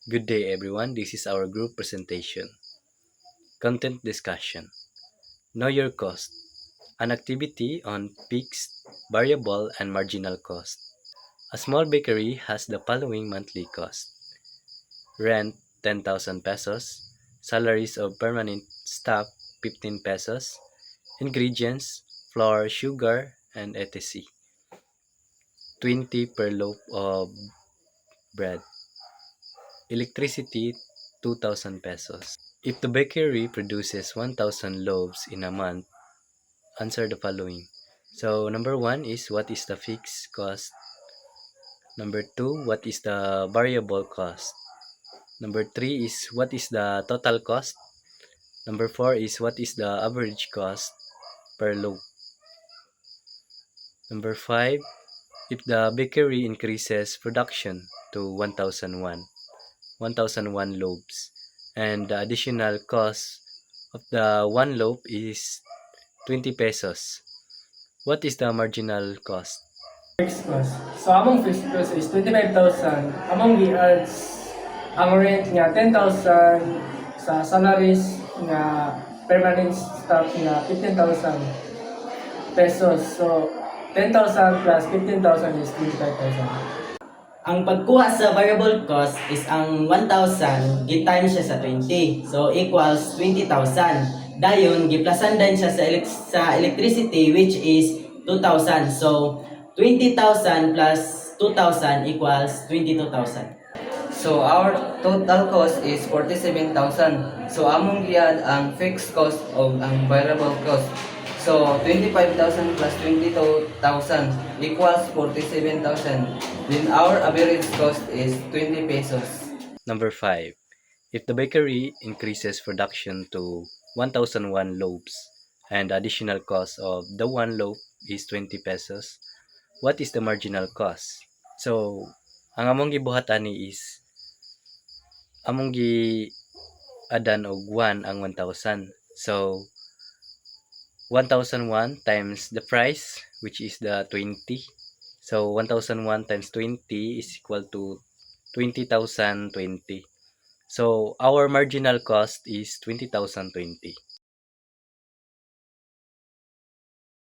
Good day everyone, this is our group presentation. Content discussion. Know your cost. An activity on fixed, variable, and marginal cost. A small bakery has the following monthly cost. Rent 10,000 pesos. Salaries of permanent staff 15 pesos. Ingredients flour, sugar, and etc. 20 per loaf of bread. Electricity 2,000 pesos. If the bakery produces 1,000 loaves in a month, answer the following. So number one is what is the fixed cost? Number two, what is the variable cost? Number three is what is the total cost? Number four is what is the average cost per loaf? Number five, if the bakery increases production to 1,001 loaves, and the additional cost of the one loaf is 20 pesos. What is the marginal cost? Fixed cost. So among fixed cost is 25,000. Among giads ang rent nga 10,000 sa salaries nga permanent staff nga 15,000 pesos. So 10,000 plus 15,000 is 25,000. Ang pagkuha sa variable cost is ang 1,000 gi-times siya sa 20. So equals 20,000. Dayon giplasan din siya sa electricity which is 2,000. So 20,000 plus 2,000 equals 22,000. So our total cost is 47,000. So among giyan ang fixed cost of ang variable cost. So 25,000 plus 22,000 equals 47,000. Then our average cost is 20 pesos. Number 5. If the bakery increases production to 1,001 loaves and the additional cost of the one loaf is 20 pesos, what is the marginal cost? So, ang among gibuhat ani is among gi adan og 1 ang 1,000. So, 1,001 times the price which is the 20. So 1,001 times 20 is equal to 20,020. So our marginal cost is 20,020.